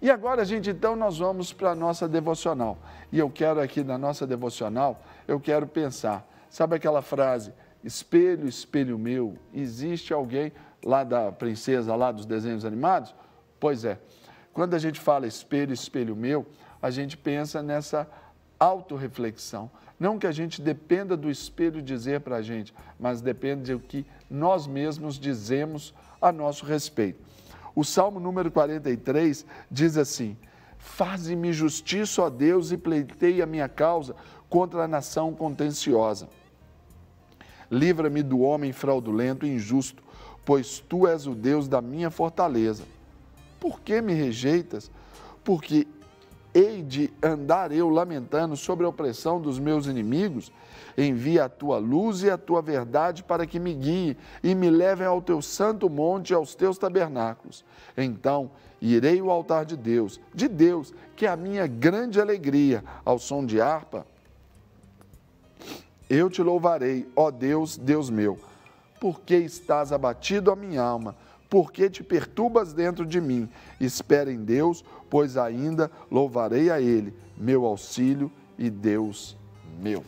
E agora, gente, então nós vamos para a nossa devocional. E eu quero aqui na nossa devocional, eu quero pensar, sabe aquela frase, espelho, espelho meu, existe alguém lá da princesa, lá dos desenhos animados? Pois é, quando a gente fala espelho, espelho meu, a gente pensa nessa autorreflexão. Não que a gente dependa do espelho dizer para a gente, mas depende do que nós mesmos dizemos a nosso respeito. O Salmo número 43 diz assim, faze-me justiça, ó Deus, e pleiteie a minha causa contra a nação contenciosa. Livra-me do homem fraudulento e injusto, pois tu és o Deus da minha fortaleza. Por que me rejeitas? Porque hei de andar eu lamentando sobre a opressão dos meus inimigos? Envia a tua luz e a tua verdade para que me guie e me levem ao teu santo monte e aos teus tabernáculos. Então irei ao altar de Deus, que é a minha grande alegria, ao som de harpa. Eu te louvarei, ó Deus, Deus meu. Porque estás abatido a minha alma? Porque te perturbas dentro de mim? Espera em Deus, pois ainda louvarei a Ele, meu auxílio e Deus meu.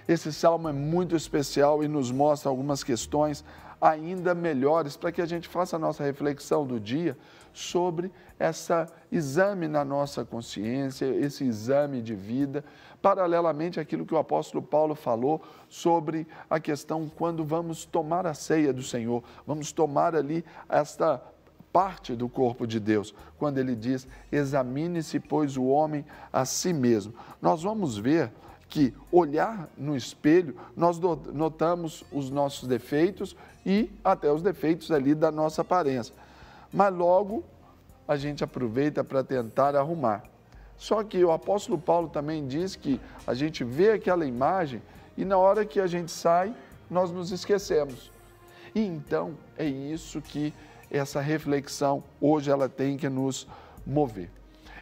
Esse salmo é muito especial e nos mostra algumas questões ainda melhores para que a gente faça a nossa reflexão do dia sobre esse exame na nossa consciência, esse exame de vida, paralelamente àquilo que o apóstolo Paulo falou sobre a questão quando vamos tomar a ceia do Senhor, vamos tomar ali esta parte do corpo de Deus, quando ele diz, examine-se, pois, o homem a si mesmo. Nós vamos ver que olhar no espelho, nós notamos os nossos defeitos e até os defeitos ali da nossa aparência. Mas logo a gente aproveita para tentar arrumar. Só que o apóstolo Paulo também diz que a gente vê aquela imagem e na hora que a gente sai, nós nos esquecemos. E então é isso que essa reflexão hoje ela tem que nos mover.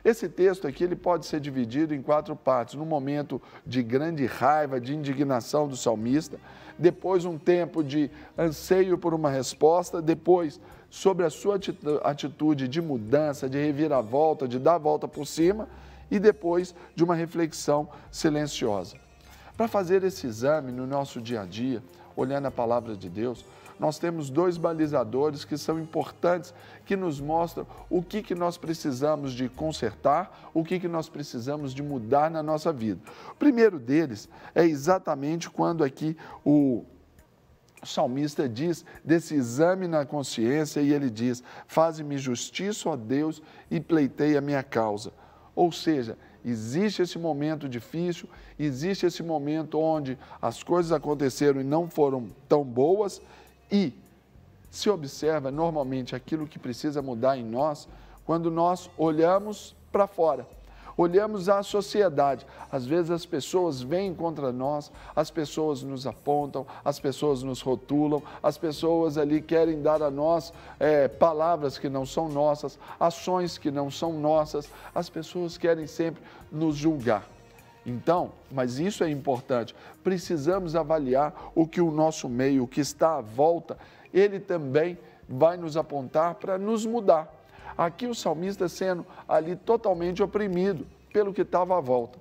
Esse texto aqui ele pode ser dividido em 4 partes, no momento de grande raiva, de indignação do salmista, depois um tempo de anseio por uma resposta, depois sobre a sua atitude de mudança, de reviravolta, de dar a volta por cima e depois de uma reflexão silenciosa. Para fazer esse exame no nosso dia a dia, olhando a palavra de Deus, nós temos 2 balizadores que são importantes, que nos mostram o que nós precisamos de consertar, o que nós precisamos de mudar na nossa vida. O primeiro deles é exatamente quando aqui o salmista diz desse exame na consciência e ele diz, faze-me justiça, ó Deus, e pleiteia a minha causa. Ou seja, existe esse momento difícil, existe esse momento onde as coisas aconteceram e não foram tão boas, e se observa normalmente aquilo que precisa mudar em nós quando nós olhamos para fora, olhamos a sociedade. Às vezes as pessoas vêm contra nós, as pessoas nos apontam, as pessoas nos rotulam, as pessoas ali querem dar a nós palavras que não são nossas, ações que não são nossas, as pessoas querem sempre nos julgar. Então, mas isso é importante, precisamos avaliar o que o nosso meio, o que está à volta, ele também vai nos apontar para nos mudar. Aqui o salmista sendo ali totalmente oprimido pelo que estava à volta,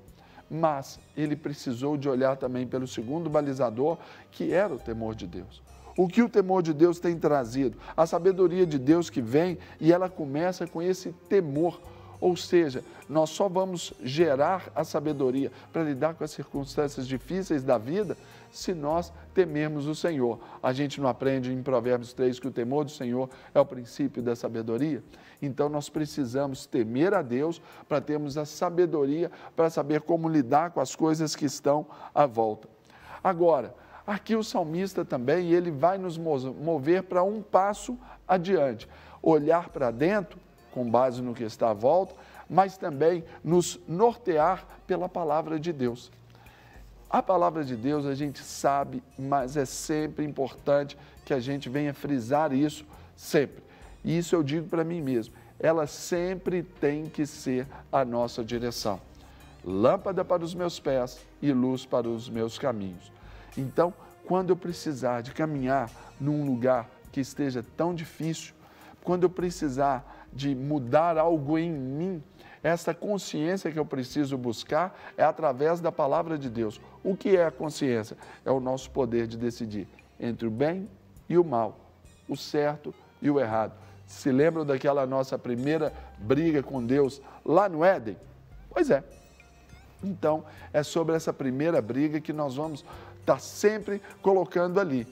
mas ele precisou de olhar também pelo segundo balizador, que era o temor de Deus. O que o temor de Deus tem trazido? A sabedoria de Deus que vem e ela começa com esse temor. Ou seja, nós só vamos gerar a sabedoria para lidar com as circunstâncias difíceis da vida se nós temermos o Senhor. A gente não aprende em Provérbios 3 que o temor do Senhor é o princípio da sabedoria? Então nós precisamos temer a Deus para termos a sabedoria para saber como lidar com as coisas que estão à volta. Agora, aqui o salmista também, ele vai nos mover para um passo adiante, olhar para dentro, com base no que está à volta, mas também nos nortear pela palavra de Deus. A palavra de Deus a gente sabe, mas é sempre importante que a gente venha frisar isso sempre. E isso eu digo para mim mesmo, ela sempre tem que ser a nossa direção. Lâmpada para os meus pés e luz para os meus caminhos. Então, quando eu precisar de caminhar num lugar que esteja tão difícil, quando eu precisar de mudar algo em mim, essa consciência que eu preciso buscar é através da palavra de Deus. O que é a consciência? É o nosso poder de decidir entre o bem e o mal, o certo e o errado. Se lembram daquela nossa primeira briga com Deus lá no Éden? Pois é. Então, é sobre essa primeira briga que nós vamos estar sempre colocando ali.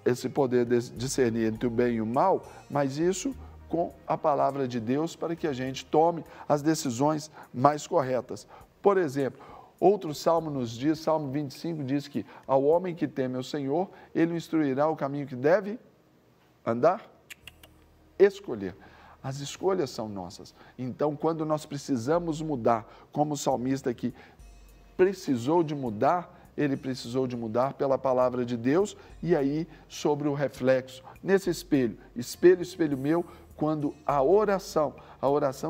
Esse poder de discernir entre o bem e o mal, mas isso com a palavra de Deus para que a gente tome as decisões mais corretas. Por exemplo, outro salmo nos diz, Salmo 25 diz que ao homem que teme ao Senhor, ele o instruirá o caminho que deve andar, escolher. As escolhas são nossas. Então, quando nós precisamos mudar, como o salmista aqui precisou de mudar, ele precisou de mudar pela palavra de Deus e aí sobre o reflexo, nesse espelho, espelho meu, quando a oração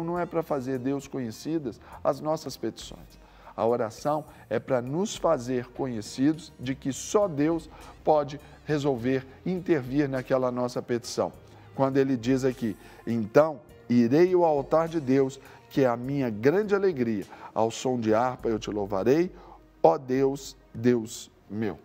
não é para fazer Deus conhecidas as nossas petições. A oração é para nos fazer conhecidos de que só Deus pode resolver, intervir naquela nossa petição. Quando ele diz aqui, então irei ao altar de Deus, que é a minha grande alegria, ao som de harpa eu te louvarei, ó Deus, Deus meu.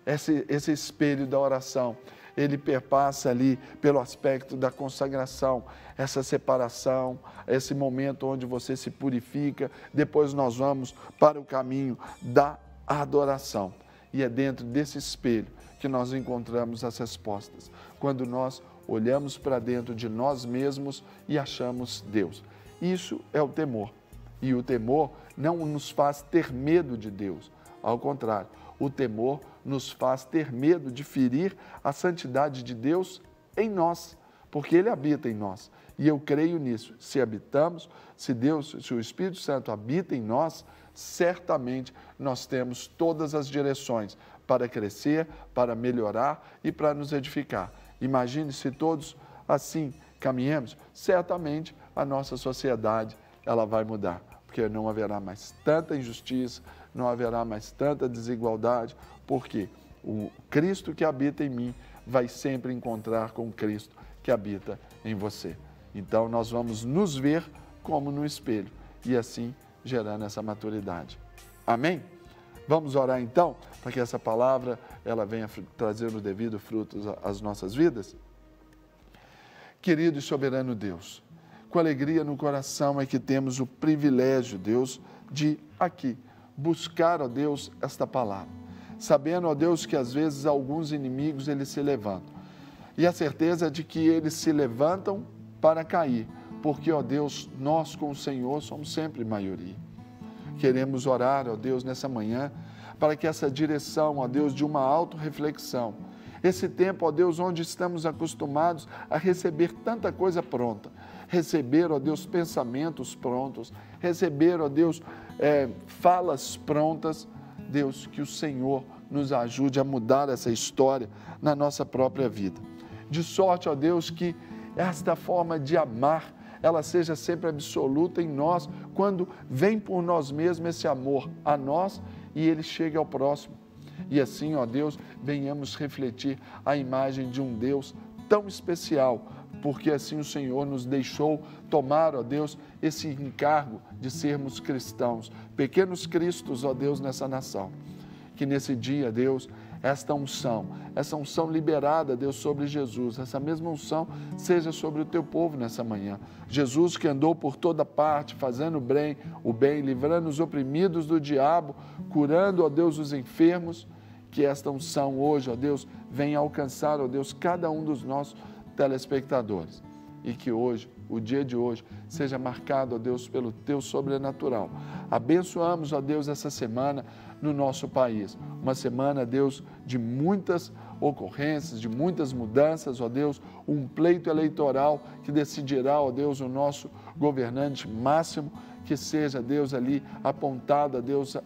Esse espelho da oração, ele perpassa ali pelo aspecto da consagração, essa separação, esse momento onde você se purifica, depois nós vamos para o caminho da adoração. E é dentro desse espelho que nós encontramos as respostas, quando nós olhamos para dentro de nós mesmos e achamos Deus. Isso é o temor. E o temor não nos faz ter medo de Deus, ao contrário, o temor nos faz ter medo de ferir a santidade de Deus em nós, porque Ele habita em nós. E eu creio nisso. Se habitamos, se o Espírito Santo habita em nós, certamente nós temos todas as direções para crescer, para melhorar e para nos edificar. Imagine se todos assim caminhemos, certamente a nossa sociedade ela vai mudar, porque não haverá mais tanta injustiça, não haverá mais tanta desigualdade, porque o Cristo que habita em mim vai sempre encontrar com o Cristo que habita em você. Então, nós vamos nos ver como no espelho e assim gerando essa maturidade. Amém? Vamos orar então, para que essa palavra ela venha trazer o devido frutos às nossas vidas? Querido e soberano Deus, com alegria no coração é que temos o privilégio, Deus, de aqui buscar, ó Deus, esta palavra. Sabendo, ó Deus, que às vezes alguns inimigos eles se levantam. E a certeza de que eles se levantam para cair. Porque, ó Deus, nós com o Senhor somos sempre maioria. Queremos orar, ó Deus, nessa manhã, para que essa direção, ó Deus, de uma autorreflexão, esse tempo, ó Deus, onde estamos acostumados a receber tanta coisa pronta, receber, ó Deus, pensamentos prontos, receber, ó Deus, falas prontas, Deus, que o Senhor nos ajude a mudar essa história na nossa própria vida. De sorte, ó Deus, que esta forma de amar, ela seja sempre absoluta em nós, quando vem por nós mesmos esse amor a nós e ele chega ao próximo. E assim, ó Deus, venhamos refletir a imagem de um Deus tão especial, porque assim o Senhor nos deixou tomar, ó Deus, esse encargo de sermos cristãos, pequenos cristos, ó Deus, nessa nação. Que nesse dia, Deus, essa unção liberada, Deus, sobre Jesus, essa mesma unção seja sobre o teu povo nessa manhã. Jesus que andou por toda parte, fazendo o bem, livrando os oprimidos do diabo, curando, ó Deus, os enfermos, que esta unção hoje, ó Deus, venha alcançar, ó Deus, cada um dos nossos telespectadores. E que hoje, o dia de hoje, seja marcado, ó Deus, pelo teu sobrenatural. Abençoamos, ó Deus, essa semana no nosso país. Uma semana, Deus, de muitas ocorrências, de muitas mudanças, ó Deus, um pleito eleitoral que decidirá, ó Deus, o nosso governante máximo, que seja, Deus, ali apontado, Deus,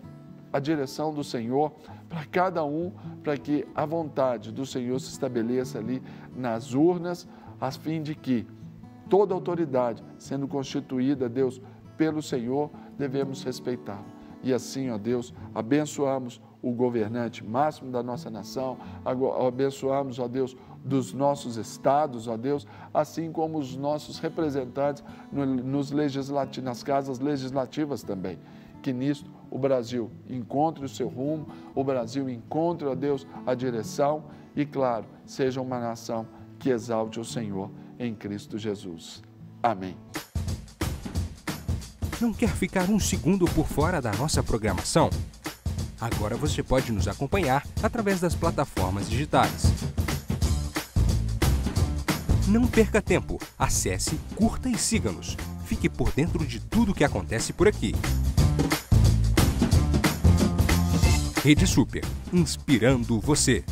a direção do Senhor para cada um, para que a vontade do Senhor se estabeleça ali nas urnas, a fim de que toda autoridade sendo constituída, Deus, pelo Senhor, devemos respeitá-la. E assim, ó Deus, abençoamos o governante máximo da nossa nação, abençoamos, ó Deus, dos nossos estados, ó Deus, assim como os nossos representantes nas casas legislativas também. Que nisto o Brasil encontre o seu rumo, o Brasil encontre, ó Deus, a direção e, claro, seja uma nação que exalte o Senhor em Cristo Jesus. Amém. Não quer ficar um segundo por fora da nossa programação? Agora você pode nos acompanhar através das plataformas digitais. Não perca tempo. Acesse, curta e siga-nos. Fique por dentro de tudo o que acontece por aqui. Rede Super, inspirando você.